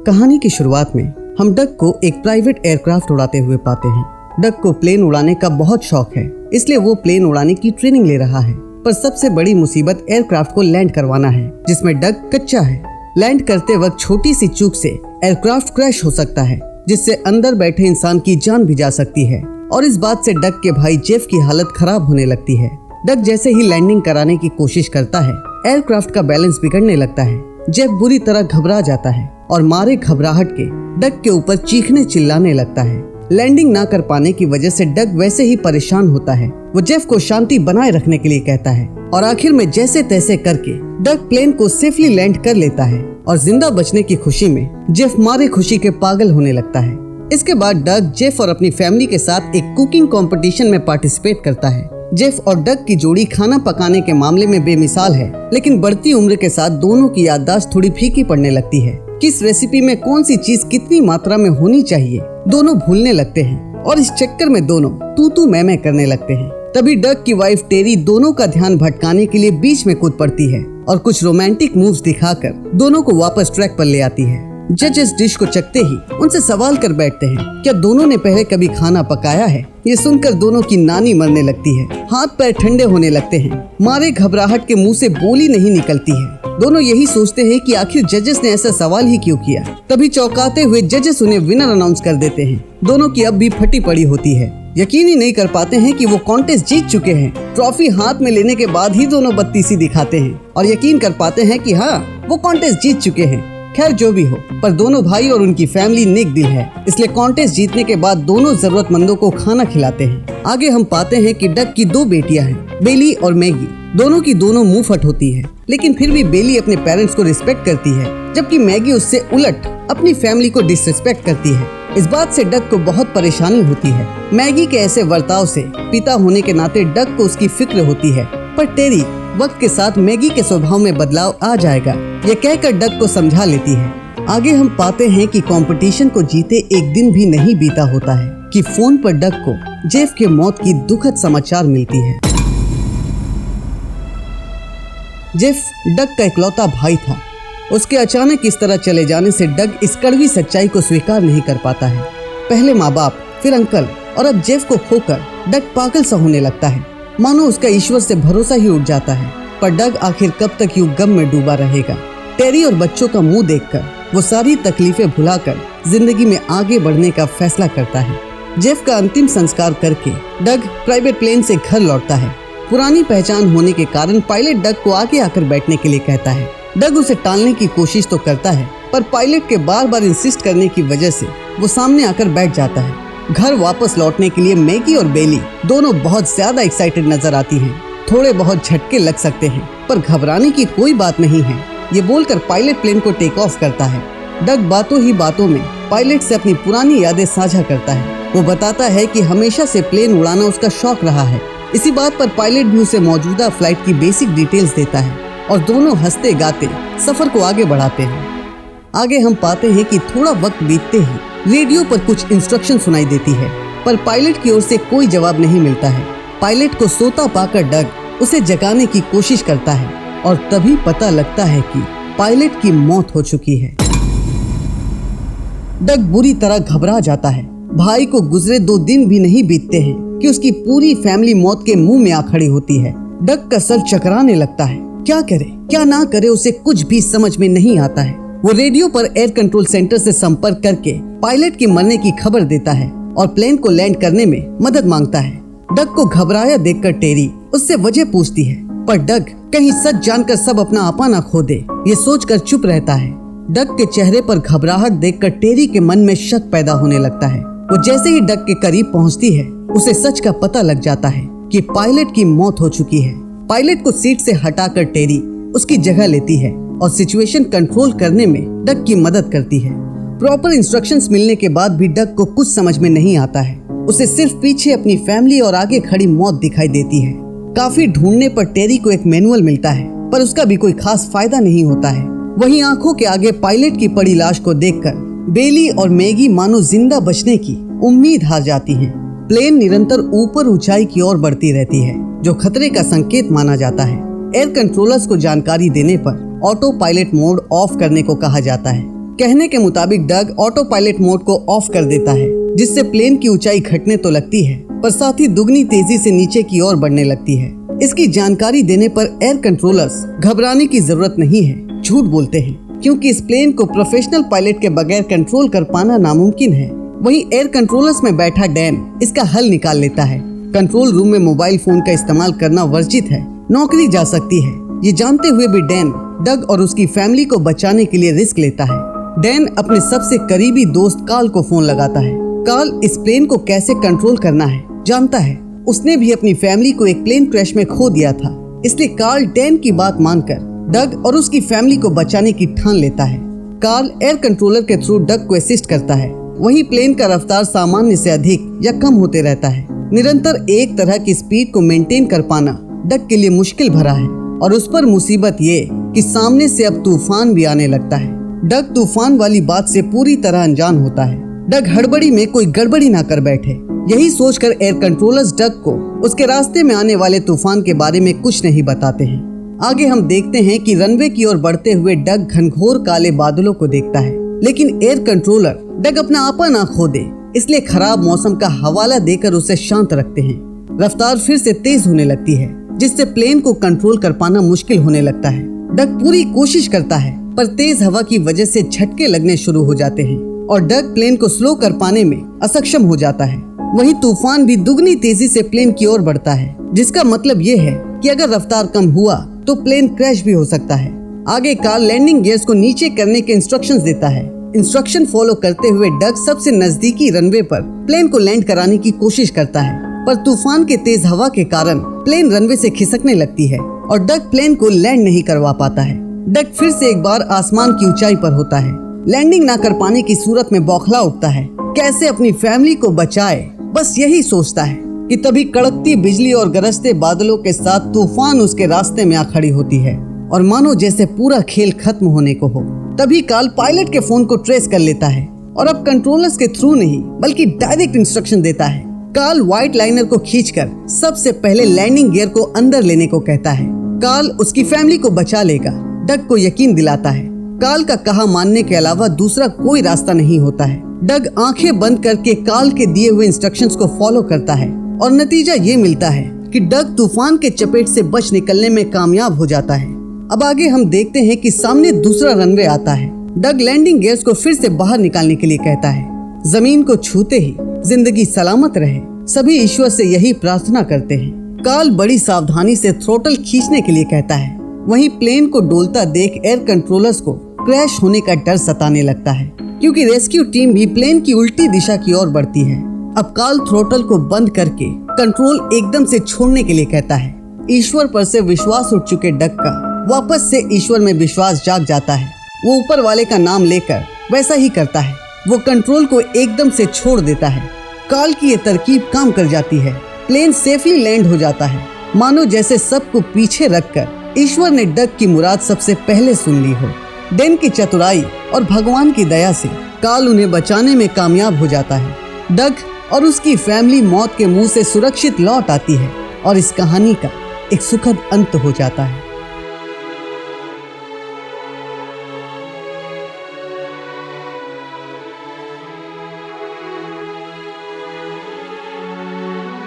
कहानी की शुरुआत में हम डग को एक प्राइवेट एयरक्राफ्ट उड़ाते हुए पाते हैं। डग को प्लेन उड़ाने का बहुत शौक है, इसलिए वो प्लेन उड़ाने की ट्रेनिंग ले रहा है। पर सबसे बड़ी मुसीबत एयरक्राफ्ट को लैंड करवाना है, जिसमें डग कच्चा है। लैंड करते वक्त छोटी सी चूक से एयरक्राफ्ट क्रैश हो सकता है, जिससे अंदर बैठे इंसान की जान भी जा सकती है। और इस बात से डग के भाई जेफ की हालत खराब होने लगती है। डग जैसे ही लैंडिंग कराने की कोशिश करता है, एयरक्राफ्ट का बैलेंस बिगड़ने लगता है। जेफ बुरी तरह घबरा जाता है और मारे घबराहट के डग के ऊपर चीखने चिल्लाने लगता है। लैंडिंग ना कर पाने की वजह से डग वैसे ही परेशान होता है। वो जेफ को शांति बनाए रखने के लिए कहता है और आखिर में जैसे तैसे करके डग प्लेन को सेफली लैंड कर लेता है और जिंदा बचने की खुशी में जेफ मारे खुशी के पागल होने लगता है। इसके बाद डग जेफ और अपनी फैमिली के साथ एक कुकिंग कंपटीशन में पार्टिसिपेट करता है। जेफ और डग की जोड़ी खाना पकाने के मामले में बेमिसाल है, लेकिन बढ़ती उम्र के साथ दोनों की याददाश्त थोड़ी फीकी पड़ने लगती है। किस रेसिपी में कौन सी चीज कितनी मात्रा में होनी चाहिए, दोनों भूलने लगते हैं और इस चक्कर में दोनों तू मैं करने लगते हैं। तभी डग की वाइफ टेरी दोनों का ध्यान भटकाने के लिए बीच में कूद पड़ती है और कुछ रोमांटिक मूव्स दिखाकर दोनों को वापस ट्रैक पर ले आती है। जजेस डिश को चखते ही उनसे सवाल कर बैठते हैं, क्या दोनों ने पहले कभी खाना पकाया है? ये सुनकर दोनों की नानी मरने लगती है, हाथ पैर ठंडे होने लगते हैं, मारे घबराहट के मुंह से बोली नहीं निकलती है। दोनों यही सोचते हैं कि आखिर जजेस ने ऐसा सवाल ही क्यों किया। तभी चौंकाते हुए जजेस उन्हें विनर अनाउंस कर देते हैं। दोनों की अब भी फटी पड़ी होती है, यकीन ही नहीं कर पाते हैं कि वो कॉन्टेस्ट जीत चुके हैं। ट्रॉफी हाथ में लेने के बाद ही दोनों बत्तीसी दिखाते हैं और यकीन कर पाते हैं कि हाँ, वो कॉन्टेस्ट जीत चुके हैं। खैर जो भी हो, पर दोनों भाई और उनकी फैमिली नेक दिल है, इसलिए कॉन्टेस्ट जीतने के बाद दोनों जरूरतमंदों को खाना खिलाते हैं। आगे हम पाते हैं कि डग की 2 बेटियां हैं, बेली और मैगी। दोनों की दोनों मुंह फट होती है, लेकिन फिर भी बेली अपने पेरेंट्स को रिस्पेक्ट करती है, जबकि मैगी उससे उलट अपनी फैमिली को डिसरिस्पेक्ट करती है। इस बात से डग को बहुत परेशानी होती है। मैगी के ऐसे बर्ताव से पिता होने के नाते डग को उसकी फिक्र होती है, पर टेरी वक्त के साथ मैगी के स्वभाव में बदलाव आ जाएगा, ये कहकर डग को समझा लेती है। आगे हम पाते हैं कि कंपटीशन को जीते एक दिन भी नहीं बीता होता है कि फोन पर डग को जेफ के मौत की दुखद समाचार मिलती है। जेफ डग का इकलौता भाई था। उसके अचानक इस तरह चले जाने से डग इस कड़वी सच्चाई को स्वीकार नहीं कर पाता है। पहले माँ बाप, फिर अंकल और अब जेफ को खोकर डग पागल सा होने लगता है, मानो उसका ईश्वर से भरोसा ही उठ जाता है। पर डग आखिर कब तक यूं गम में डूबा रहेगा? टेरी और बच्चों का मुंह देखकर वो सारी तकलीफें भुलाकर जिंदगी में आगे बढ़ने का फैसला करता है। जेफ का अंतिम संस्कार करके डग प्राइवेट प्लेन से घर लौटता है। पुरानी पहचान होने के कारण पायलट डग को आगे आकर बैठने के लिए कहता है। डग उसे टालने की कोशिश तो करता है, पर पायलट के बार बार इंसिस्ट करने की वजह से वो सामने आकर बैठ जाता है। घर वापस लौटने के लिए मैगी और बेली दोनों बहुत ज्यादा एक्साइटेड नजर आती हैं। थोड़े बहुत झटके लग सकते हैं, पर घबराने की कोई बात नहीं है, ये बोलकर पायलट प्लेन को टेक ऑफ करता है। डग बातों ही बातों में पायलट से अपनी पुरानी यादें साझा करता है। वो बताता है कि हमेशा से प्लेन उड़ाना उसका शौक रहा है। इसी बात पर पायलट भी उसे मौजूदा फ्लाइट की बेसिक डिटेल्स देता है और दोनों हंसते गाते सफर को आगे बढ़ाते हैं। आगे हम पाते हैं कि थोड़ा वक्त बीतते ही रेडियो पर कुछ इंस्ट्रक्शन सुनाई देती है, पर पायलट की ओर से कोई जवाब नहीं मिलता है। पायलट को सोता पाकर डग उसे जगाने की कोशिश करता है और तभी पता लगता है कि पायलट की मौत हो चुकी है। डग बुरी तरह घबरा जाता है। भाई को गुजरे 2 दिन भी नहीं बीतते हैं कि उसकी पूरी फैमिली मौत के मुंह में आ खड़ी होती है। डग का सर चकराने लगता है, क्या करे क्या ना करे उसे कुछ भी समझ में नहीं आता है। वो रेडियो पर एयर कंट्रोल सेंटर से संपर्क करके पायलट की मरने की खबर देता है और प्लेन को लैंड करने में मदद मांगता है। डग को घबराया देखकर टेरी उससे वजह पूछती है, पर डग कहीं सच जानकर सब अपना आपा ना खो दे, ये सोचकर चुप रहता है। डग के चेहरे पर घबराहट देखकर टेरी के मन में शक पैदा होने लगता है। वो जैसे ही डग के करीब पहुंचती है, उसे सच का पता लग जाता है कि पायलट की मौत हो चुकी है। पायलट को सीट से हटाकर टेरी उसकी जगह लेती है और सिचुएशन कंट्रोल करने में डग की मदद करती है। प्रॉपर इंस्ट्रक्शंस मिलने के बाद भी डग को कुछ समझ में नहीं आता है। उसे सिर्फ पीछे अपनी फैमिली और आगे खड़ी मौत दिखाई देती है। काफी ढूंढने पर टेरी को एक मैनुअल मिलता है, पर उसका भी कोई खास फायदा नहीं होता है। वहीं आंखों के आगे पायलट की पड़ी लाश को देखकर बेली और मैगी मानो जिंदा बचने की उम्मीद हार जाती हैं। प्लेन निरंतर ऊपर ऊंचाई की ओर बढ़ती रहती है, जो खतरे का संकेत माना जाता है। एयर कंट्रोलर्स को जानकारी देने पर ऑटो पायलट मोड ऑफ करने को कहा जाता है, कहने के मुताबिक डग ऑटो पायलट मोड को ऑफ कर देता है, जिससे प्लेन की ऊंचाई घटने तो लगती है पर साथ ही दुगनी तेजी से नीचे की ओर बढ़ने लगती है। इसकी जानकारी देने पर एयर कंट्रोलर्स घबराने की जरूरत नहीं है, झूठ बोलते हैं, क्योंकि इस प्लेन को प्रोफेशनल पायलट के बगैर कंट्रोल कर पाना नामुमकिन है। वहीं एयर कंट्रोलर्स में बैठा डैन इसका हल निकाल लेता है। कंट्रोल रूम में मोबाइल फोन का इस्तेमाल करना वर्जित है, नौकरी जा सकती है। ये जानते हुए भी डैन डग और उसकी फैमिली को बचाने के लिए रिस्क लेता है। डैन अपने सबसे करीबी दोस्त कार्ल को फोन लगाता है। कार्ल इस प्लेन को कैसे कंट्रोल करना है जानता है। उसने भी अपनी फैमिली को एक प्लेन क्रैश में खो दिया था, इसलिए कार्ल डैन की बात मानकर डग और उसकी फैमिली को बचाने की ठान लेता है। कार्ल एयर कंट्रोलर के थ्रू डग को असिस्ट करता है। वहीं प्लेन का रफ्तार सामान्य से अधिक या कम होते रहता है। निरंतर एक तरह की स्पीड को मेंटेन कर पाना डग के लिए मुश्किल भरा है, और उस पर मुसीबत ये कि सामने से अब तूफान भी आने लगता है। डग तूफान वाली बात से पूरी तरह अनजान होता है। डग हड़बड़ी में कोई गड़बड़ी ना कर बैठे, यही सोचकर एयर कंट्रोलर्स डग को उसके रास्ते में आने वाले तूफान के बारे में कुछ नहीं बताते हैं। आगे हम देखते हैं कि रनवे की ओर बढ़ते हुए डग घनघोर काले बादलों को देखता है, लेकिन एयर कंट्रोलर डग अपना आपा ना खो दे, इसलिए खराब मौसम का हवाला देकर उसे शांत रखते हैं। रफ्तार फिर से तेज होने लगती है, जिससे प्लेन को कंट्रोल कर पाना मुश्किल होने लगता है। डग पूरी कोशिश करता है, पर तेज हवा की वजह से झटके लगने शुरू हो जाते हैं और डग प्लेन को स्लो कर पाने में असक्षम हो जाता है। वहीं तूफान भी दुगनी तेजी से प्लेन की ओर बढ़ता है, जिसका मतलब ये है कि अगर रफ्तार कम हुआ तो प्लेन क्रैश भी हो सकता है। आगे कार्ल लैंडिंग गियर्स को नीचे करने के इंस्ट्रक्शंस देता है। इंस्ट्रक्शन फॉलो करते हुए डग सबसे नजदीकी रनवे पर प्लेन को लैंड कराने की कोशिश करता है, पर तूफान के तेज हवा के कारण प्लेन रनवे से खिसकने लगती है और डग प्लेन को लैंड नहीं करवा पाता है। डग फिर से एक बार आसमान की ऊंचाई पर होता है। लैंडिंग ना कर पाने की सूरत में बौखला उठता है, कैसे अपनी फैमिली को बचाए, बस यही सोचता है कि तभी कड़कती बिजली और गरजते बादलों के साथ तूफान उसके रास्ते में आ खड़ी होती है और मानो जैसे पूरा खेल खत्म होने को हो। तभी कार्ल पायलट के फोन को ट्रेस कर लेता है और अब कंट्रोलर्स के थ्रू नहीं बल्कि डायरेक्ट इंस्ट्रक्शन देता है। कार्ल व्हाइट लाइनर को खींचकर सबसे पहले लैंडिंग गियर को अंदर लेने को कहता है। कार्ल उसकी फैमिली को बचा लेगा, डग को यकीन दिलाता है। कार्ल का कहा मानने के अलावा दूसरा कोई रास्ता नहीं होता है। डग आंखें बंद करके कार्ल के दिए हुए इंस्ट्रक्शंस को फॉलो करता है और नतीजा ये मिलता है कि डग तूफान के चपेट से बच निकलने में कामयाब हो जाता है। अब आगे हम देखते हैं कि सामने दूसरा रनवे आता है। डग लैंडिंग गियर्स को फिर से बाहर निकालने के लिए कहता है। जमीन को छूते ही जिंदगी सलामत रहे, सभी ईश्वर से यही प्रार्थना करते हैं। कार्ल बड़ी सावधानी से थ्रोटल खींचने के लिए कहता है। वहीं प्लेन को डोलता देख एयर कंट्रोलर्स को क्रैश होने का डर सताने लगता है, क्योंकि रेस्क्यू टीम भी प्लेन की उल्टी दिशा की ओर बढ़ती है। अब कार्ल थ्रोटल को बंद करके कंट्रोल एकदम से छोड़ने के लिए कहता है। ईश्वर पर से विश्वास उठ चुके डग का वापस से ईश्वर में विश्वास जाग जाता है। वो ऊपर वाले का नाम लेकर वैसा ही करता है। वो कंट्रोल को एकदम से छोड़ देता है। कार्ल की ये तरकीब काम कर जाती है। प्लेन सेफली लैंड हो जाता है, मानो जैसे सबको पीछे रखकर ईश्वर ने डग की मुराद सबसे पहले सुन ली हो। डैन की चतुराई और भगवान की दया से कार्ल उन्हें बचाने में कामयाब हो जाता है। डग और उसकी फैमिली मौत के मुंह से सुरक्षित लौट आती है और इस कहानी का एक सुखद अंत हो जाता है।